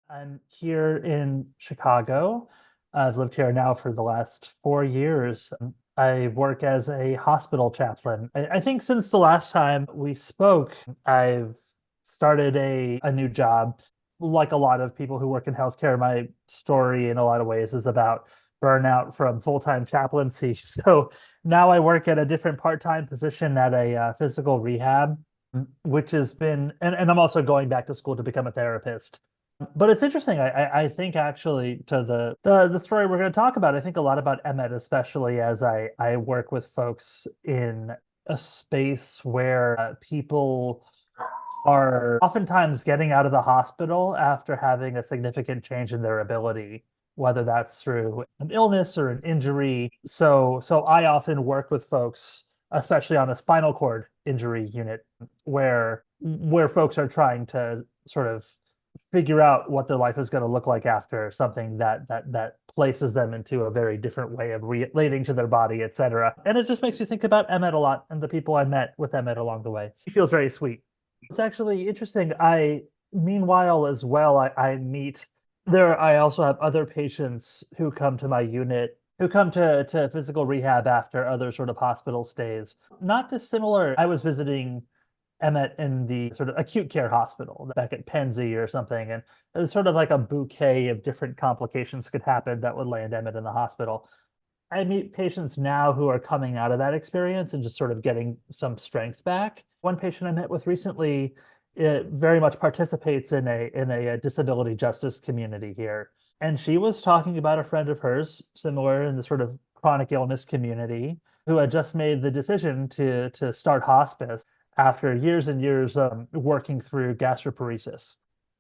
I'm here in Chicago. I've lived here now for the last 4 years. I work as a hospital chaplain. I think since the last time we spoke, I've started a new job. Like a lot of people who work in healthcare, my story in a lot of ways is about burnout from full-time chaplaincy. So now I work at a different part-time position at a physical rehab, which has been, and I'm also going back to school to become a therapist. But it's interesting. I think actually to the story we're going to talk about, I think a lot about Emet, especially as I work with folks in a space where people are oftentimes getting out of the hospital after having a significant change in their ability, whether that's through an illness or an injury. So I often work with folks, especially on a spinal cord injury unit, where folks are trying to sort of figure out what their life is going to look like after something that places them into a very different way of relating to their body, etc. And it just makes you think about Emmett a lot and the people I met with Emmett along the way. He feels very sweet. It's actually interesting. Meanwhile, as well, I meet there. I also have other patients who come to my unit who come to physical rehab after other sort of hospital stays. Not dissimilar. I was visiting Emet in the sort of acute care hospital back at Penzi or something. And it's sort of like a bouquet of different complications could happen that would land Emet in the hospital. I meet patients now who are coming out of that experience and just sort of getting some strength back. One patient I met with recently very much participates in a disability justice community here. And she was talking about a friend of hers, similar in the sort of chronic illness community, who had just made the decision to start hospice after years and years working through gastroparesis.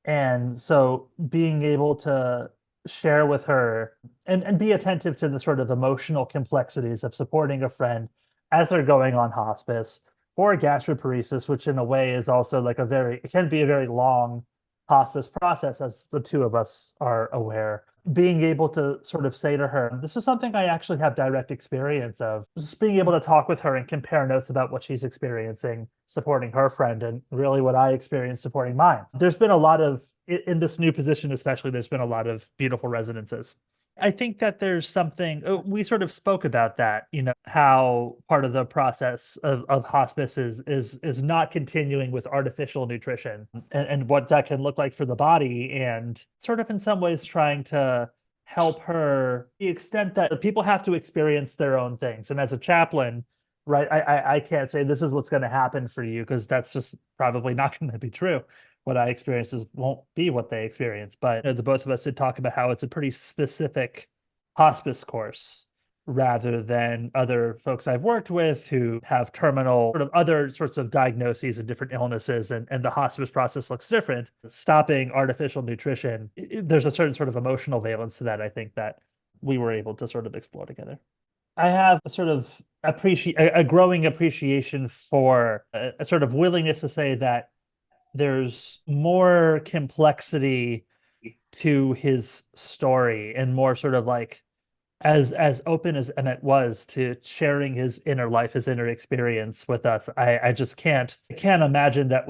And so being able to share with her and be attentive to the sort of emotional complexities of supporting a friend as they're going on hospice for gastroparesis, which in a way is also like it can be a very long hospice process, as the two of us are aware. Being able to sort of say to her, this is something I actually have direct experience of. Just being able to talk with her and compare notes about what she's experiencing, supporting her friend, and really what I experienced supporting mine. There's been a lot of, in this new position especially, there's been a lot of beautiful resonances. I think that there's something we sort of spoke about that, how part of the process of hospice is not continuing with artificial nutrition and what that can look like for the body, and sort of in some ways trying to help her the extent that people have to experience their own things. And as a chaplain, right, I can't say this is what's going to happen for you because that's just probably not going to be true. What I experiences won't be what they experience. But the both of us did talk about how it's a pretty specific hospice course rather than other folks I've worked with who have terminal sort of other sorts of diagnoses and different illnesses, and the hospice process looks different. Stopping artificial nutrition, there's a certain sort of emotional valence to that, I think, that we were able to sort of explore together. I have a sort of a growing appreciation for a sort of willingness to say that there's more complexity to his story and more sort of like as open as Emmett was to sharing his inner life, his inner experience with us. I just can't imagine that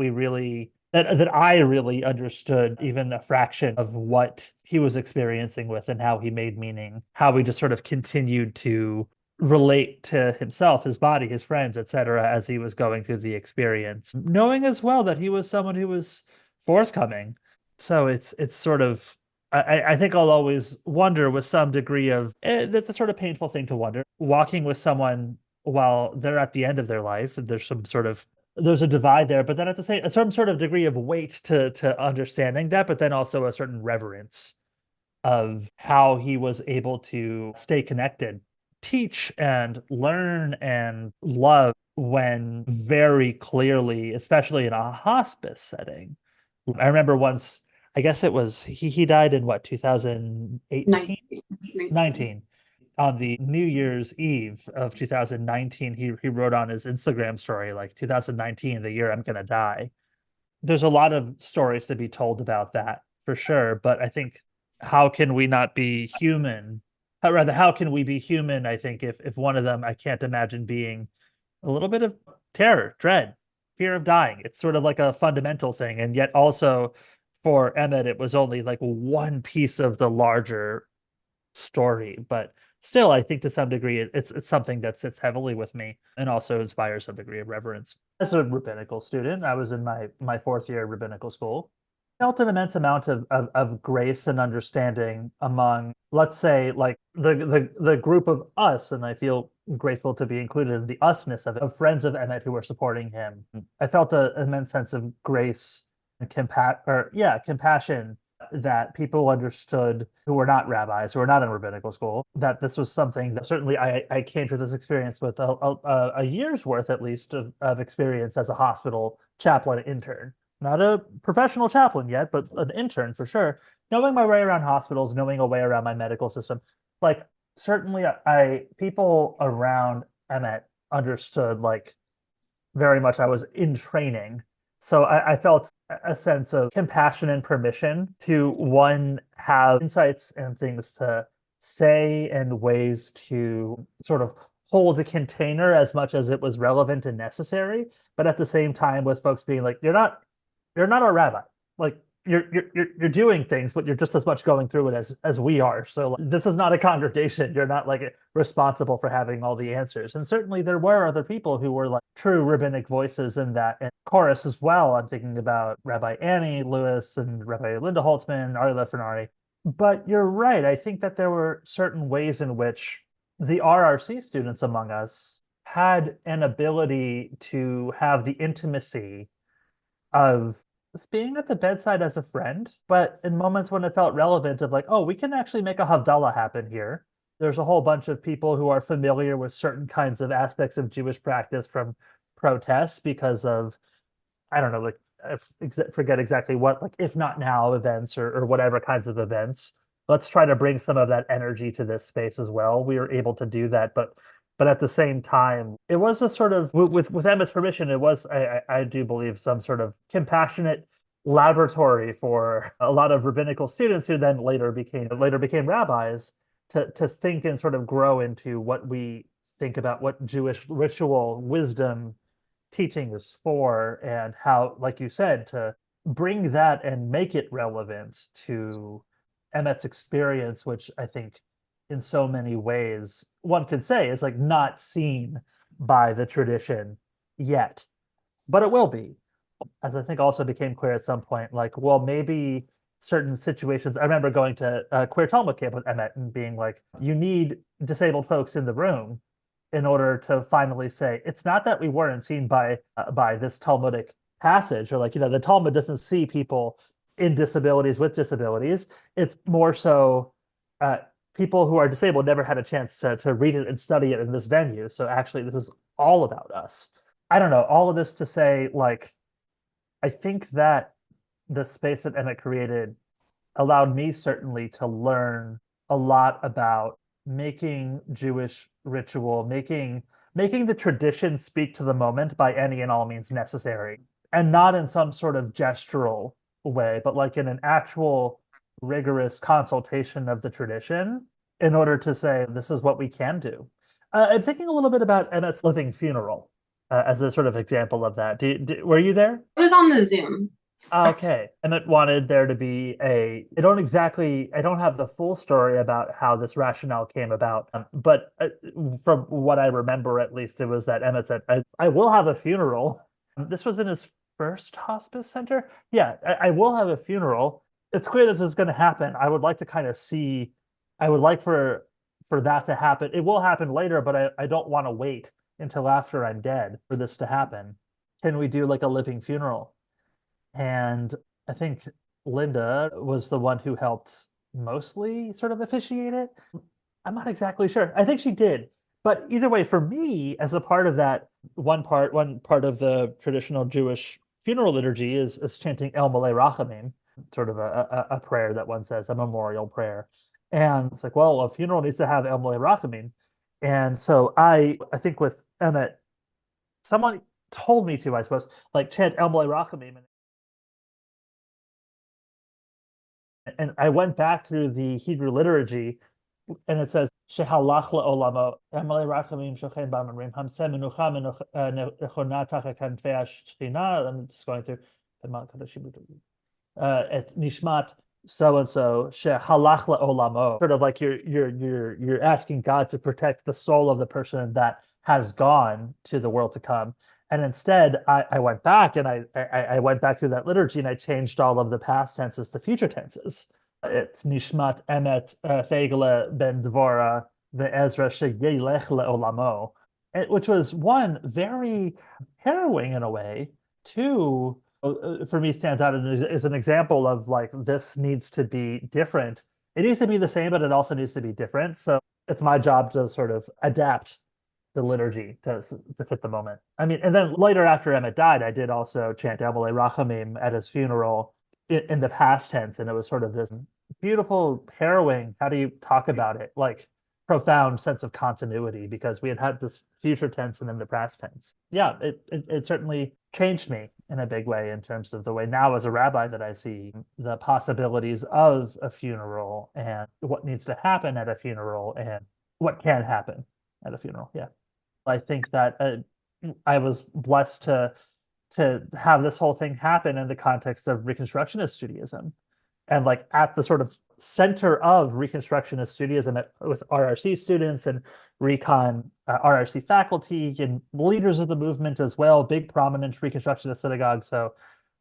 I really understood even a fraction of what he was experiencing with and how he made meaning, how we just sort of continued to relate to himself, his body, his friends, etc., as he was going through the experience, knowing as well that he was someone who was forthcoming. So it's sort of I think I'll always wonder with some degree of that's a sort of painful thing to wonder. Walking with someone while they're at the end of their life, there's a divide there, but then at the same some sort of degree of weight to understanding that, but then also a certain reverence of how he was able to stay connected, teach and learn and love when very clearly, especially in a hospice setting. I remember once, I guess it was he died in what, 2018? 19. On the New Year's Eve of 2019, he wrote on his Instagram story, like 2019, the year I'm gonna die. There's a lot of stories to be told about that for sure, but I think how can we not be human? How can we be human? I think if one of them, I can't imagine being a little bit of terror, dread, fear of dying. It's sort of like a fundamental thing, and yet also for Emet, it was only like one piece of the larger story, but still, I think to some degree, it's something that sits heavily with me and also inspires some degree of reverence. As a rabbinical student, I was in my fourth year of rabbinical school. Felt an immense amount of grace and understanding among, let's say, like the group of us, and I feel grateful to be included in the usness of friends of Emet who were supporting him. I felt an immense sense of grace and compassion that people understood who were not rabbis, who were not in rabbinical school, that this was something that certainly I came to this experience with a year's worth, at least, of experience as a hospital chaplain intern. Not a professional chaplain yet, but an intern for sure. Knowing my way around hospitals, knowing a way around my medical system, like certainly people around Emet understood like very much I was in training. So I felt a sense of compassion and permission to one have insights and things to say and ways to sort of hold a container as much as it was relevant and necessary, but at the same time with folks being like, you're not our rabbi. Like you're doing things, but you're just as much going through it as we are. So like, this is not a congregation. You're not like responsible for having all the answers. And certainly there were other people who were like true rabbinic voices in that and chorus as well. I'm thinking about Rabbi Annie Lewis and Rabbi Linda Holtzman, Ari Lefrenari. But you're right. I think that there were certain ways in which the RRC students among us had an ability to have the intimacy of just being at the bedside as a friend, but in moments when it felt relevant of like, oh, we can actually make a Havdalah happen here. There's a whole bunch of people who are familiar with certain kinds of aspects of Jewish practice from protests because of, I don't know, like I forget exactly what, like if not now events or whatever kinds of events. Let's try to bring some of that energy to this space as well. We were able to do that, but at the same time, it was a sort of with Emma's permission, it was I do believe some sort of compassionate laboratory for a lot of rabbinical students who then later became rabbis to think and sort of grow into what we think about what Jewish ritual wisdom teaching is for and how, like you said, to bring that and make it relevant to Emmet's experience, which I think in so many ways one could say is like not seen by the tradition yet, but it will be. As I think also became clear at some point, like, well, maybe certain situations. I remember going to a queer Talmud camp with Emet and being like, you need disabled folks in the room in order to finally say it's not that we weren't seen by this Talmudic passage, or like, the Talmud doesn't see people in disabilities with disabilities. It's more so people who are disabled never had a chance to read it and study it in this venue. So actually, this is all about us. I don't know, all of this to say, like, I think that the space that Emmett created allowed me certainly to learn a lot about making Jewish ritual, making the tradition speak to the moment by any and all means necessary, and not in some sort of gestural way, but like in an actual rigorous consultation of the tradition in order to say this is what we can do. I'm thinking a little bit about Emmett's living funeral as a sort of example of that. Were you there? It was on the Zoom. Okay. Emmett wanted there to be I don't have the full story about how this rationale came about, but from what I remember, at least, it was that Emmett said, I will have a funeral. This was in his first hospice center. Yeah, I will have a funeral. It's clear this is going to happen. I would like to kind of see, I would like for that to happen. It will happen later, but I don't want to wait until after I'm dead for this to happen. Can we do like a living funeral? And I think Linda was the one who helped mostly sort of officiate it. I'm not exactly sure. I think she did. But either way, for me, as a part of that, one part of the traditional Jewish funeral liturgy is chanting El Malei Rachamim, sort of a prayer that one says, a memorial prayer. And it's like, well, a funeral needs to have El Malei Rachamim. And so I think with Emmett, someone told me to, I suppose, like chant El Malei Rachamim. And I went back through the Hebrew liturgy, and it says Shehalach le'olamo Emalei Rachamim Shochen B'Amarim Hamseh Menucha Nechona Tachas Kanfei Shechina. I'm just going through. et nishmat so and so she halach olamo, sort of like you're asking God to protect the soul of the person that has gone to the world to come. And instead, I went back and I went back through that liturgy and I changed all of the past tenses to future tenses. It's nishmat emet fegle ben dvora ve'ezra sheyelech leolamo, which was one very harrowing in a way. Two, for me stands out as an example of like this needs to be different. It needs to be the same, but it also needs to be different. So it's my job to sort of adapt the liturgy to fit the moment. I mean, and then later after Emet died, I did also chant Emile Rachamim at his funeral in the past tense, and it was sort of this beautiful, harrowing. How do you talk about it? Like profound sense of continuity because we had this future tense and then the past tense. Yeah, it certainly changed me in a big way in terms of the way now as a rabbi that I see the possibilities of a funeral and what needs to happen at a funeral and what can happen at a funeral. Yeah. I think that I was blessed to have this whole thing happen in the context of Reconstructionist Judaism. And like at the sort of center of Reconstructionist Judaism with RRC students and Recon RRC faculty and leaders of the movement as well, big prominent Reconstructionist synagogues. So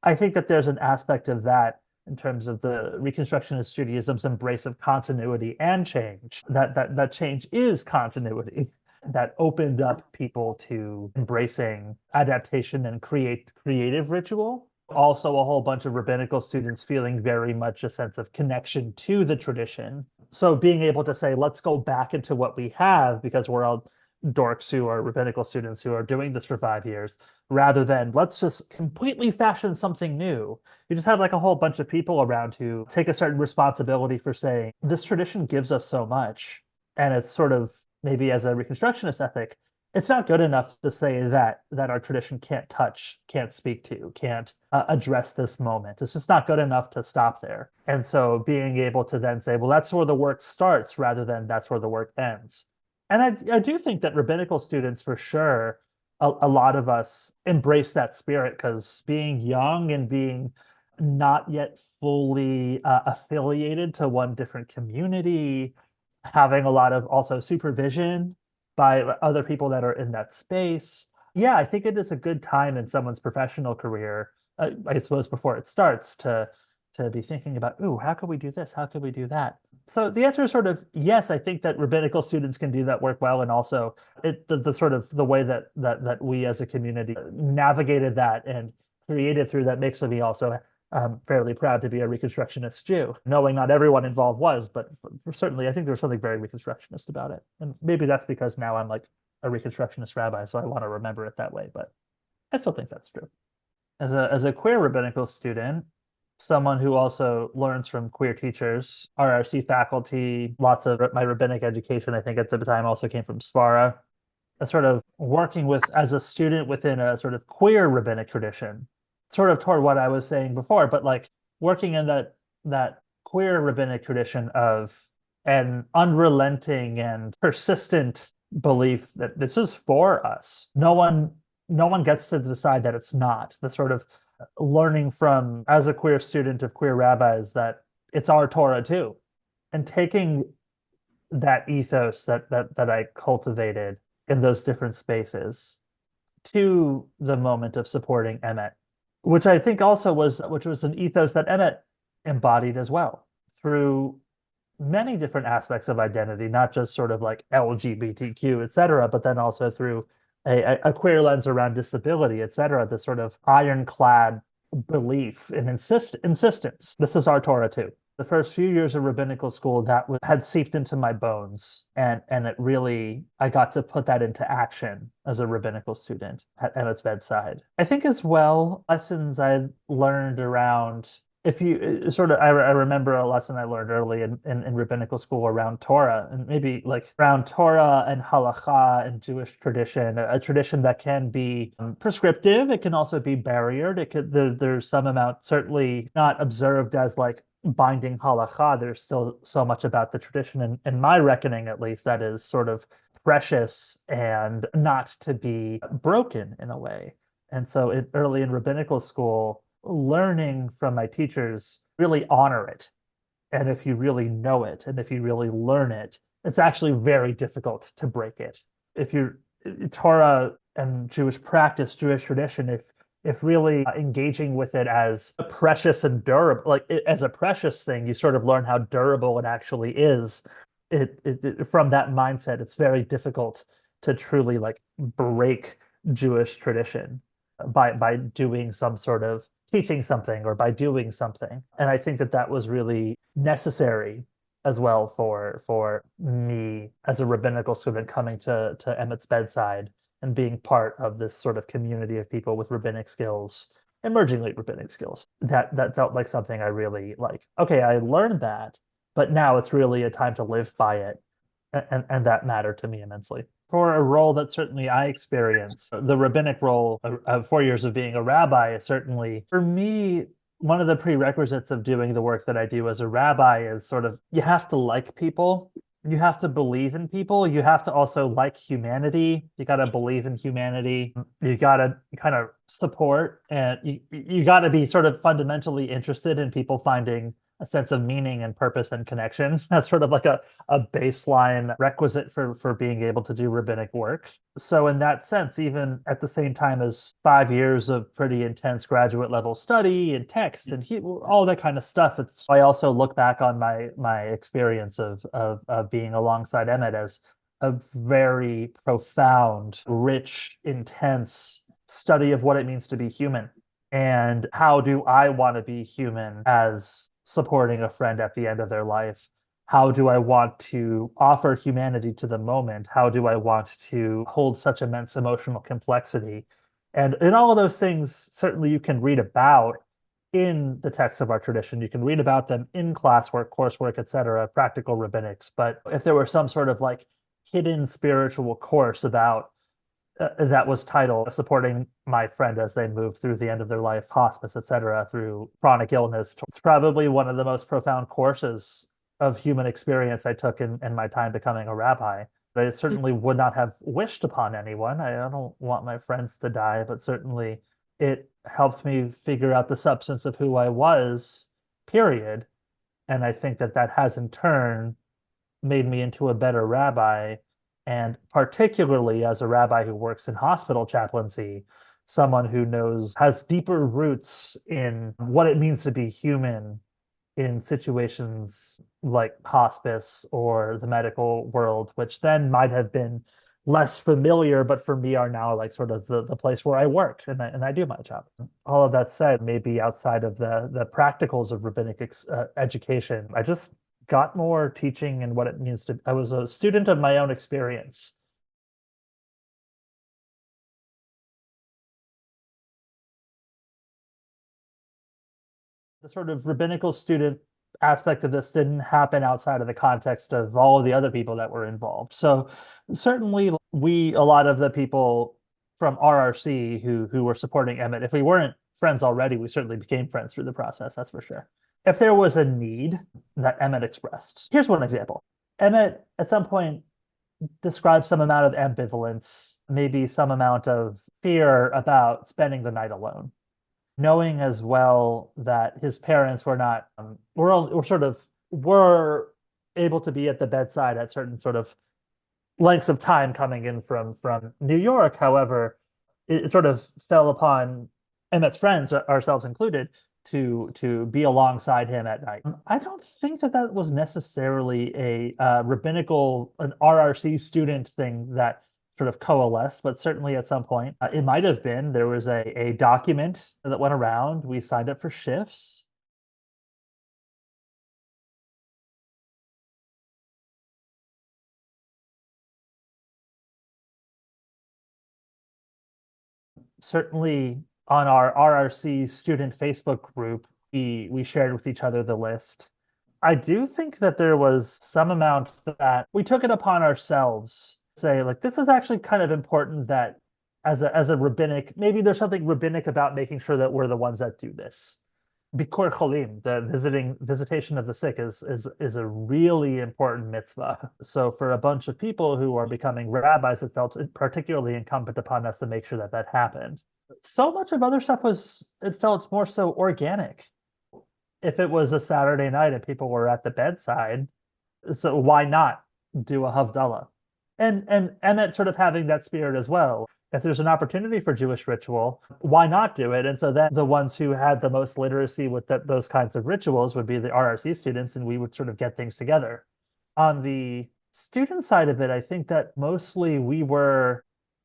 I think that there's an aspect of that in terms of the Reconstructionist Judaism's embrace of continuity and change, that change is continuity, that opened up people to embracing adaptation and creative ritual. Also, a whole bunch of rabbinical students feeling very much a sense of connection to the tradition. So being able to say, let's go back into what we have because we're all dorks who are rabbinical students who are doing this for 5 years, rather than let's just completely fashion something new. You just have like a whole bunch of people around who take a certain responsibility for saying, this tradition gives us so much. And it's sort of maybe as a Reconstructionist ethic, it's not good enough to say that our tradition can't touch, can't speak to, can't address this moment. It's just not good enough to stop there. And so being able to then say, well, that's where the work starts rather than that's where the work ends. And I do think that rabbinical students, for sure, a lot of us embrace that spirit because being young and being not yet fully affiliated to one different community, having a lot of also supervision by other people that are in that space. Yeah, I think it is a good time in someone's professional career, I suppose before it starts, to be thinking about, ooh, how could we do this? How could we do that? So the answer is sort of yes, I think that rabbinical students can do that work well. And also the sort of the way that we as a community navigated that and created through that makes me also fairly proud to be a Reconstructionist Jew, knowing not everyone involved was, but certainly I think there's something very Reconstructionist about it. And maybe that's because now I'm like a Reconstructionist rabbi, so I want to remember it that way, but I still think that's true. As a queer rabbinical student, someone who also learns from queer teachers, RRC faculty, lots of my rabbinic education, I think at the time also came from Svara, a sort of working with as a student within a sort of queer rabbinic tradition, sort of toward what I was saying before, but like working in that queer rabbinic tradition of an unrelenting and persistent belief that this is for us. No one gets to decide that it's not. The sort of learning from as a queer student of queer rabbis that it's our Torah too, and taking that ethos that I cultivated in those different spaces to the moment of supporting Emet, which I think also was an ethos that Emet embodied as well through many different aspects of identity, not just sort of like LGBTQ, et cetera, but then also through a queer lens around disability, et cetera, this sort of ironclad belief and insistence. This is our Torah too. The first few years of rabbinical school, that had seeped into my bones. And it really, I got to put that into action as a rabbinical student at Emet's bedside. I think as well, lessons I learned around, if you sort of, I remember a lesson I learned early in rabbinical school around Torah, and maybe like around Torah and halacha and Jewish tradition, a tradition that can be prescriptive. It can also be barriered. There's some amount certainly not observed as like binding halacha. There's still so much about the tradition, in my reckoning at least, that is sort of precious and not to be broken in a way. And so early in rabbinical school, learning from my teachers, really honor it. And if you really know it, and if you really learn it, it's actually very difficult to break it. If you're Torah and Jewish practice, Jewish tradition, if really engaging with it as a precious and durable, like as a precious thing, you sort of learn how durable it actually is. From that mindset, it's very difficult to truly like break Jewish tradition by doing some sort of teaching something or by doing something. And I think that that was really necessary as well for me as a rabbinical student coming to Emmet's bedside and being part of this sort of community of people with rabbinic skills, emergingly rabbinic skills. That felt like something I really like. Okay, I learned that, but now it's really a time to live by it, and that mattered to me immensely. For a role that certainly I experience, the rabbinic role of 4 years of being a rabbi is certainly, for me, one of the prerequisites of doing the work that I do as a rabbi is sort of you have to like people, you have to believe in people, you have to also like humanity, you got to believe in humanity, you got to kind of support, and you got to be sort of fundamentally interested in people finding a sense of meaning and purpose and connection. That's sort of like a baseline requisite for being able to do rabbinic work. So in that sense, even at the same time as 5 years of pretty intense graduate level study and text and all that kind of stuff, I also look back on my experience of being alongside Emet as a very profound, rich, intense study of what it means to be human. And how do I want to be human as supporting a friend at the end of their life? How do I want to offer humanity to the moment? How do I want to hold such immense emotional complexity? And in all of those things, certainly you can read about in the texts of our tradition. You can read about them in classwork, coursework, etc., practical rabbinics. But if there were some sort of like hidden spiritual course about that was titled Supporting My Friend as They Move Through the End of Their Life, Hospice, etc., through chronic illness. It's probably one of the most profound courses of human experience I took in my time becoming a rabbi. I certainly would not have wished upon anyone. I don't want my friends to die, but certainly it helped me figure out the substance of who I was, period. And I think that that has in turn made me into a better rabbi, and particularly as a rabbi who works in hospital chaplaincy, someone who has deeper roots in what it means to be human in situations like hospice or the medical world, which then might have been less familiar, but for me are now like sort of the place where I work and I do my job. All of that said, maybe outside of the practicals of rabbinic education, I just got more teaching and what it means I was a student of my own experience. The sort of rabbinical student aspect of this didn't happen outside of the context of all of the other people that were involved. So certainly a lot of the people from RRC who were supporting Emet, if we weren't friends already, we certainly became friends through the process, that's for sure. If there was a need that Emet expressed, here's one example. Emet at some point described some amount of ambivalence, maybe some amount of fear about spending the night alone, knowing as well that his parents were not were able to be at the bedside at certain sort of lengths of time coming in from New York. However, it sort of fell upon Emet's friends, ourselves included, to be alongside him at night. I don't think that was necessarily a rabbinical, an RRC student thing that sort of coalesced, but certainly at some point it might have been. There was a document that went around. We signed up for shifts. Certainly on our RRC student Facebook group, we shared with each other the list. I do think that there was some amount that we took it upon ourselves to say, like, this is actually kind of important that as a rabbinic, maybe there's something rabbinic about making sure that we're the ones that do this. Bikur cholim, the visitation of the sick, is a really important mitzvah. So for a bunch of people who are becoming rabbis, it felt particularly incumbent upon us to make sure that that happened. So much of other stuff it felt more so organic. If it was a Saturday night and people were at the bedside, so why not do a Havdalah? And Emet sort of having that spirit as well. If there's an opportunity for Jewish ritual, why not do it? And so then the ones who had the most literacy with those kinds of rituals would be the RRC students, and we would sort of get things together. On the student side of it, I think that mostly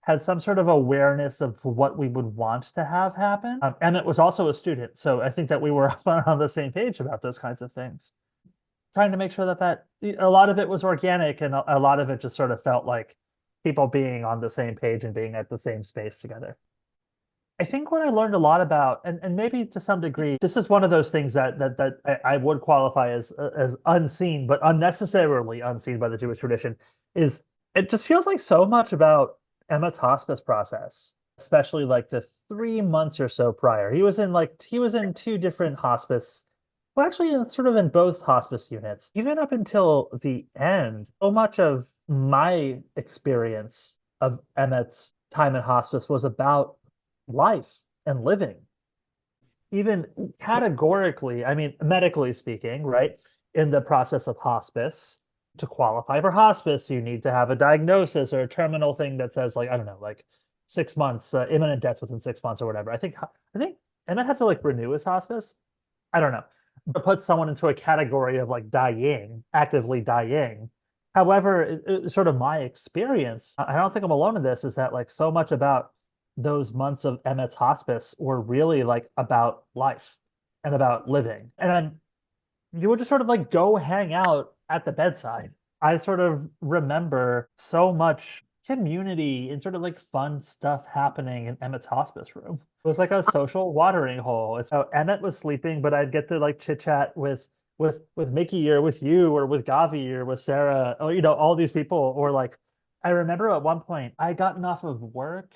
had some sort of awareness of what we would want to have happen. Emmett was also a student, so I think that we were on the same page about those kinds of things. Trying to make sure that a lot of it was organic and a lot of it just sort of felt like people being on the same page and being at the same space together. I think what I learned a lot about, and maybe to some degree, this is one of those things that I would qualify as unseen, but unnecessarily unseen by the Jewish tradition, is it just feels like so much about Emmett's hospice process, especially like the 3 months or so prior. He was in two different hospice, well, actually, sort of in both hospice units. Even up until the end, so much of my experience of Emmett's time in hospice was about life and living. Even categorically, I mean, medically speaking, right? In the process of hospice, to qualify for hospice, you need to have a diagnosis or a terminal thing that says, like, I don't know, like 6 months, imminent death within 6 months or whatever. I think Emmett had to like renew his hospice. I don't know, but put someone into a category of like dying, actively dying. However, sort of my experience, I don't think I'm alone in this, is that like so much about those months of Emmett's hospice were really like about life and about living. And then you would just sort of like go hang out at the bedside. I sort of remember so much community and sort of like fun stuff happening in Emmett's hospice room. It was like a social watering hole. It's how Emmett was sleeping, but I'd get to like chit chat with Mickey or with you or with Gavi or with Sarah or all these people. Or like I remember at one point I gotten off of work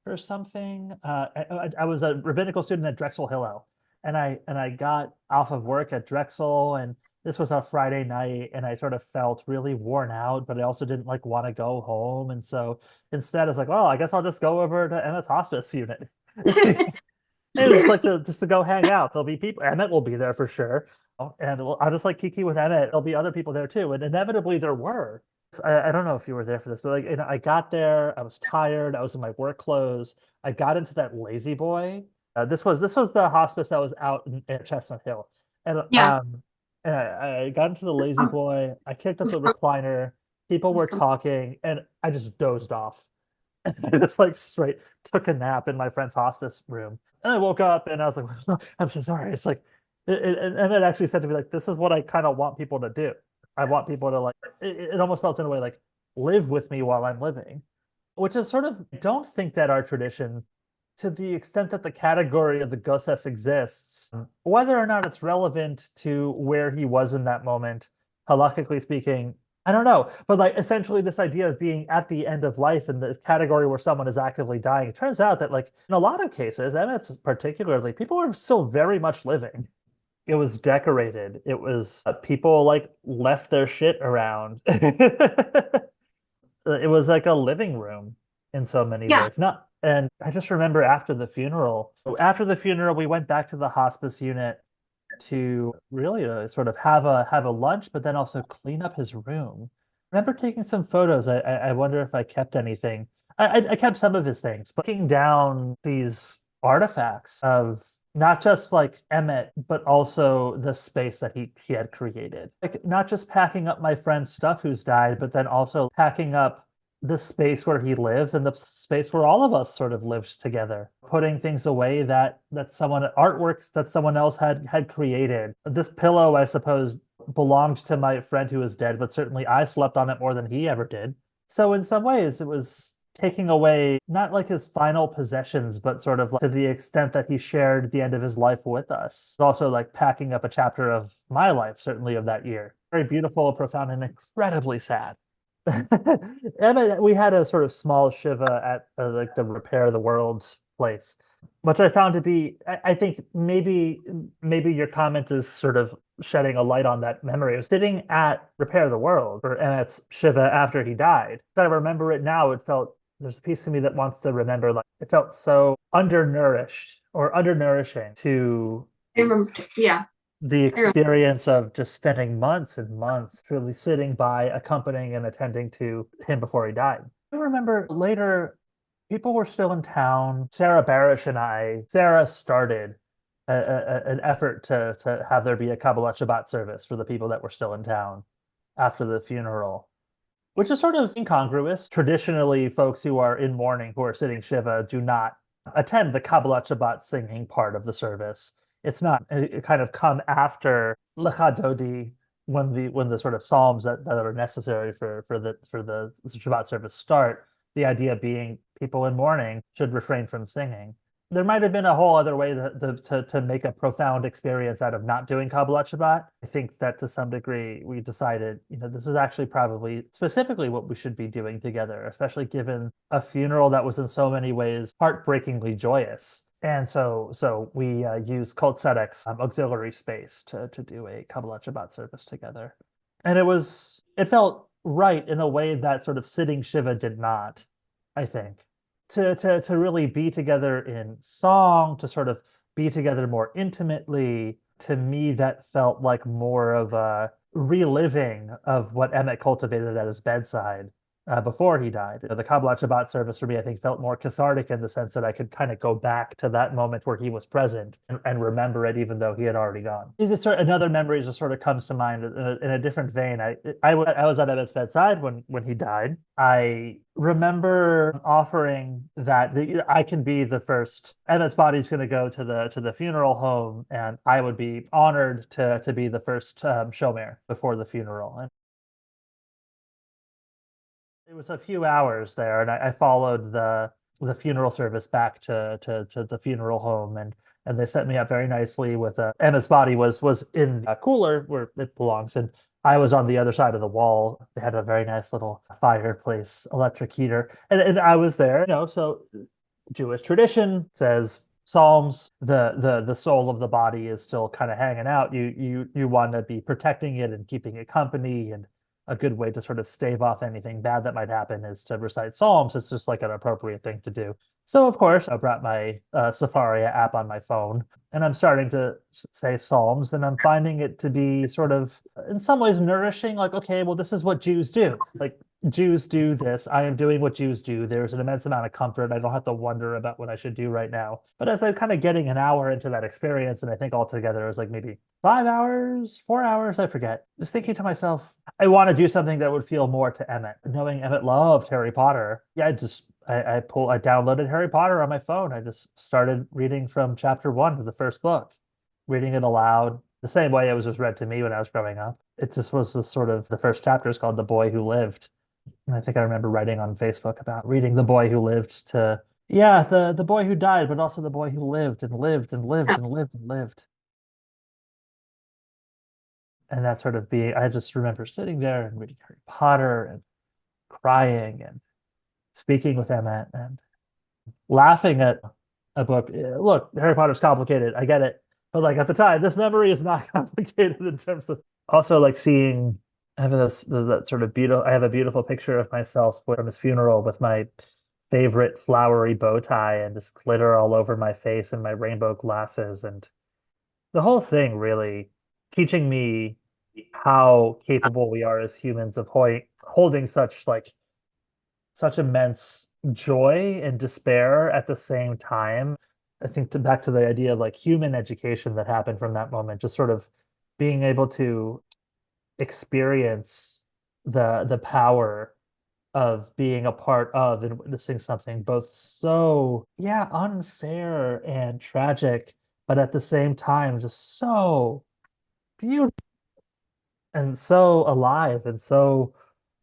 or something. I was a rabbinical student at Drexel Hillel, and I got off of work at Drexel, and this was a Friday night, and I sort of felt really worn out, but I also didn't like want to go home, and so instead, I was like, well, I guess I'll just go over to Emmett's hospice unit. And it's like just to go hang out. There'll be people. Emmett will be there for sure, and I'll just like kiki with Emmett. There'll be other people there too, and inevitably there were. I don't know if you were there for this, but like I got there, I was tired, I was in my work clothes. I got into that lazy boy. This was the hospice that was out in Chestnut Hill, and Yeah. I got into the lazy boy. I kicked up the recliner. People were talking, and I just dozed off. And I just like straight took a nap in my friend's hospice room. And I woke up and I was like, I'm so sorry. It's like, and it actually said to me, like, this is what I kind of want people to do. I want people to like, it almost felt in a way like live with me while I'm living, which is sort of, I don't think that our tradition, to the extent that the category of the Goses exists, whether or not it's relevant to where he was in that moment, halakhically speaking, I don't know. But like essentially this idea of being at the end of life in the category where someone is actively dying, it turns out that like in a lot of cases, and it's particularly, people are still very much living. It was decorated. It was people like left their shit around. It was like a living room in so many Yeah. ways. Not, and I just remember after the funeral, we went back to the hospice unit to really sort of have a lunch, but then also clean up his room. I remember taking some photos. I wonder if I kept anything. I kept some of his things, but taking down these artifacts of not just like Emmett, but also the space that he had created. Like not just packing up my friend's stuff who's died, but then also packing up the space where he lives and the space where all of us sort of lived together, putting things away that someone artwork that someone else had created. This pillow, I suppose, belonged to my friend who was dead, but certainly I slept on it more than he ever did. So in some ways, it was taking away not like his final possessions, but sort of like to the extent that he shared the end of his life with us. Also like packing up a chapter of my life, certainly of that year. Very beautiful, profound, and incredibly sad. We had a sort of small shiva at like the Repair the World's place, which I found to be, I think maybe your comment is sort of shedding a light on that memory. I was sitting at Repair the World for Emmett's shiva after he died. I remember it now. It felt there's a piece of me that wants to remember, like, it felt so undernourished or undernourishing to I remember. Yeah, the I remember. experience of just spending months and months really sitting by, accompanying and attending to him before he died. I remember later, people were still in town. Sarah Barish and Sarah started an effort to have there be a Kabbalah Shabbat service for the people that were still in town after the funeral, which is sort of incongruous. Traditionally, folks who are in mourning, who are sitting Shiva, do not attend the Kabbalah Shabbat singing part of the service. It's not, it kind of come after Lecha Dodi, when the sort of psalms that are necessary for the Shabbat service start. The idea being people in mourning should refrain from singing. There might have been a whole other way to make a profound experience out of not doing Kabbalat Shabbat. I think that to some degree we decided, this is actually probably specifically what we should be doing together, especially given a funeral that was in so many ways heartbreakingly joyous. And so we used Cult Sedek's auxiliary space to do a Kabbalat Shabbat service together. And it felt right in a way that sort of sitting Shiva did not, I think. To really be together in song, to sort of be together more intimately, to me, that felt like more of a reliving of what Emet cultivated at his bedside before he died. The Kabbalah Shabbat service for me, I think, felt more cathartic in the sense that I could kind of go back to that moment where he was present and remember it, even though he had already gone. Another memory just sort of comes to mind in a different vein. I was at Emet's bedside when he died. I remember offering that I can be the first. Emet's body's going to go to the funeral home, and I would be honored to be the first shomer before the funeral. And it was a few hours there, and I followed the funeral service back to the funeral home, and they set me up very nicely with Emma's body was in a cooler where it belongs, and I was on the other side of the wall. They had a very nice little fireplace, electric heater, and I was there. So Jewish tradition says Psalms, the soul of the body is still kind of hanging out. You want to be protecting it and keeping it company, and a good way to sort of stave off anything bad that might happen is to recite Psalms. It's just like an appropriate thing to do. So, of course, I brought my Safaria app on my phone, and I'm starting to say Psalms, and I'm finding it to be sort of, in some ways, nourishing. Like, okay, well, this is what Jews do. Like, Jews do this. I am doing what Jews do. There's an immense amount of comfort. I don't have to wonder about what I should do right now. But as I'm kind of getting an hour into that experience, and I think altogether it was like maybe 5 hours, 4 hours, I forget, just thinking to myself, I want to do something that would feel more to Emmett. Knowing Emmett loved Harry Potter, yeah, I downloaded Harry Potter on my phone. I just started reading from chapter 1 of the first book, reading it aloud, the same way it was read to me when I was growing up. It just was the sort of the first chapter is called The Boy Who Lived. And I think I remember writing on Facebook about reading The Boy Who Lived to, yeah, the boy who died, but also the boy who lived and lived and lived and lived and lived. And that sort of being, I just remember sitting there and reading Harry Potter and crying and speaking with Emma and laughing at a book. Look, Harry Potter's complicated. I get it. But like at the time, this memory is not complicated in terms of also like seeing, I have that sort of beautiful, I have a beautiful picture of myself from his funeral with my favorite flowery bow tie and just glitter all over my face and my rainbow glasses. And the whole thing really teaching me how capable we are as humans of holding such immense joy and despair at the same time. I think back to the idea of like human education that happened from that moment, just sort of being able to experience the power of being a part of and witnessing something both so, yeah, unfair and tragic, but at the same time just so beautiful and so alive and so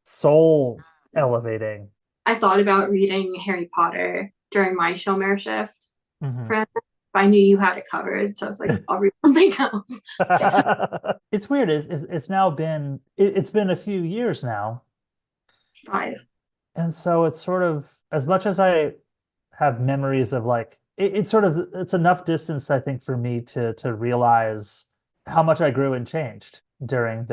soul elevating. I thought about reading Harry Potter during my Shomer shift, Mhm. friend. But I knew you had it covered, so I was like, I'll read something else. So It's weird. It's now been it's been a few years now, 5. and so it's sort of as much as I have memories of like it's sort of it's enough distance I think for me to realize how much I grew and changed during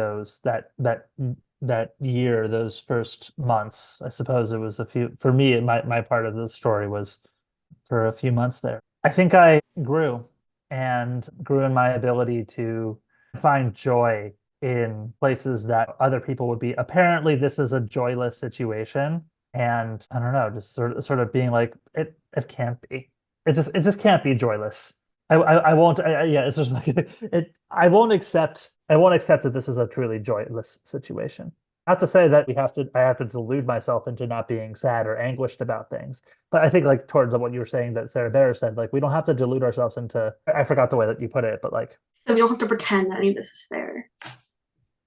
that year, those first months. I suppose it was a few, for me, my part of the story was for a few months there. I think I grew and grew in my ability to find joy in places that other people would be. Apparently, this is a joyless situation. And I don't know, just sort of being like, it can't be. It just can't be joyless. I won't yeah, it's just like it I won't accept that this is a truly joyless situation. Not to say that I have to delude myself into not being sad or anguished about things. But I think like towards what you were saying that Sarah Bayer said, like we don't have to delude ourselves into, I forgot the way that you put it, but like So we don't have to pretend that any of this is fair.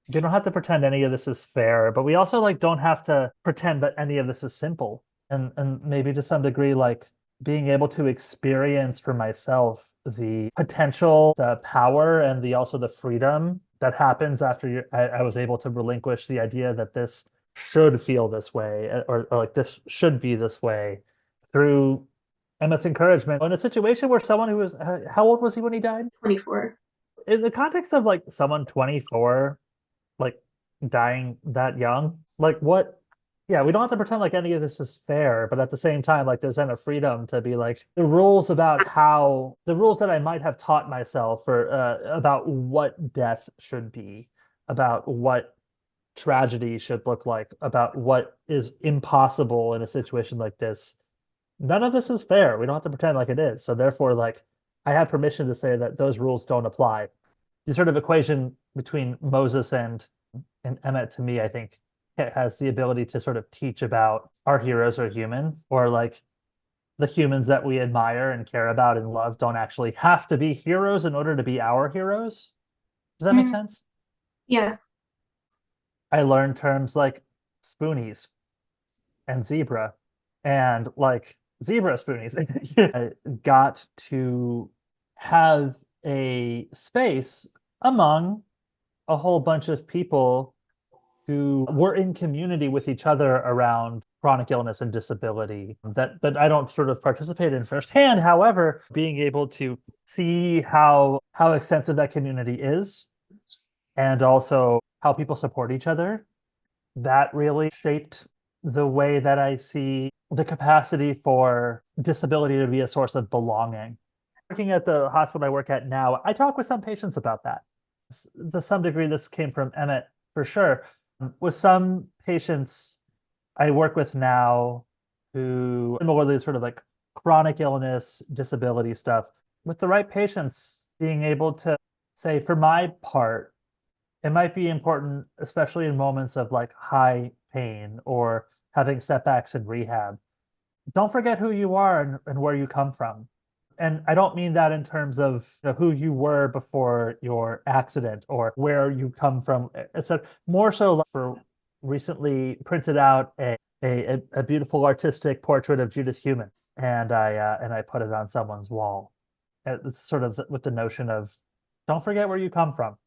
you don't have to pretend any of this is fair, but we also like don't have to pretend that any of this is simple. And maybe to some degree, like being able to experience for myself the potential, the power, and the also the freedom that happens after I was able to relinquish the idea that this should feel this way or like this should be this way through Emmett's encouragement in a situation where someone who was how old was he when he died? 24. In the context of like someone 24 like dying that young, like what, yeah, we don't have to pretend like any of this is fair, but at the same time like there's then a freedom to be like the rules that I might have taught myself for about what death should be, about what tragedy should look like, about what is impossible in a situation like this. None of this is fair. We don't have to pretend like it is. So therefore, like I have permission to say that those rules don't apply. The sort of equation between Moses and Emet to me, I think, it has the ability to sort of teach about our heroes are humans, or like the humans that we admire and care about and love don't actually have to be heroes in order to be our heroes. Does that make Mm, sense? yeah. I learned terms like spoonies and zebra and like zebra spoonies. I got to have a space among a whole bunch of people who were in community with each other around chronic illness and disability that I don't sort of participate in firsthand. However, being able to see how extensive that community is and also how people support each other, that really shaped the way that I see the capacity for disability to be a source of belonging. Working at the hospital I work at now, I talk with some patients about that. To some degree, this came from Emet for sure. With some patients I work with now who similarly sort of like chronic illness, disability stuff, with the right patients, being able to say, for my part, it might be important, especially in moments of like high pain or having setbacks in rehab. Don't forget who you are and where you come from. And I don't mean that in terms of who you were before your accident or where you come from. It's more so for recently printed out a beautiful artistic portrait of Judith Heumann, and I put it on someone's wall. It's sort of with the notion of don't forget where you come from.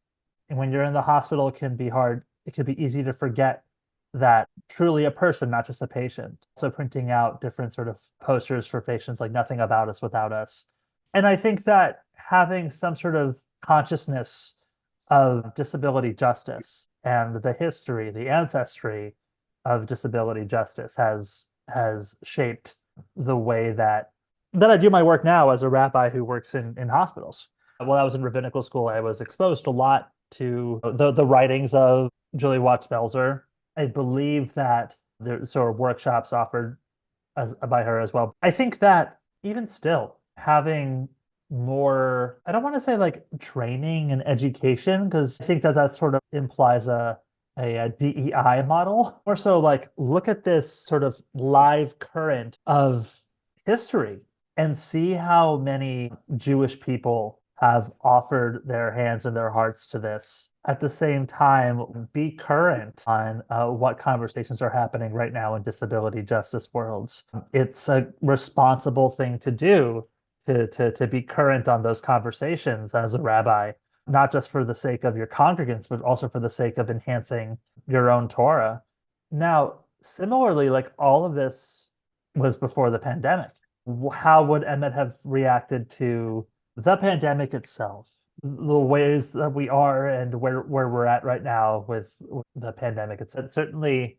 And when you're in the hospital, it can be hard. It can be easy to forget that truly a person, not just a patient. So printing out different sort of posters for patients like nothing about us without us. And I think that having some sort of consciousness of disability justice and the history, the ancestry of disability justice has shaped the way that I do my work now as a rabbi who works in hospitals. While I was in rabbinical school, I was exposed a lot to the writings of Julie Watts-Belzer. I believe that there's sort of workshops offered by her as well. I think that even still, having more, I don't want to say like training and education, because I think that that sort of implies a DEI model. Or so like look at this sort of live current of history and see how many Jewish people have offered their hands and their hearts to this. At the same time, be current on what conversations are happening right now in disability justice worlds. It's a responsible thing to do to be current on those conversations as a rabbi, not just for the sake of your congregants, but also for the sake of enhancing your own Torah. Now, similarly, like all of this was before the pandemic. How would Emmett have reacted to the pandemic itself, the ways that we are and where we're at right now with the pandemic. It's certainly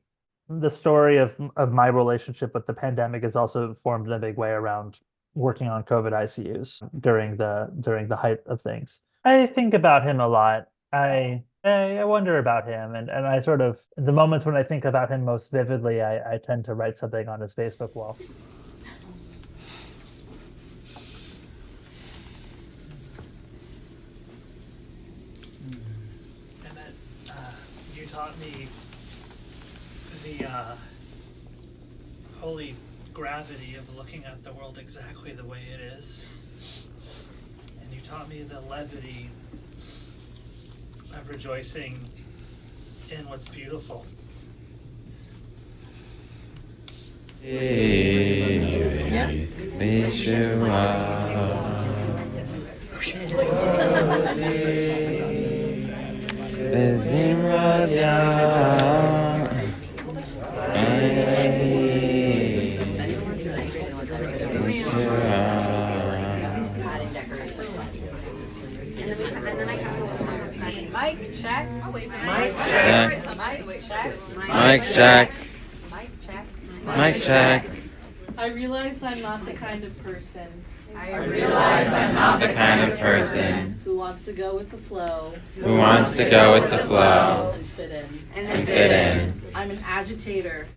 the story of my relationship with the pandemic is also formed in a big way around working on COVID ICUs during the height of things. I think about him a lot. I wonder about him, and I sort of the moments when I think about him most vividly, I tend to write something on his Facebook wall. Emet, you taught me the holy gravity of looking at the world exactly the way it is. And you taught me the levity of rejoicing in what's beautiful. Mic check. Mic check. Mic check. Mic check. I realize I'm not the kind of person. Who wants to go with the flow. Who wants to go with the flow And fit in. and fit in. I'm an agitator.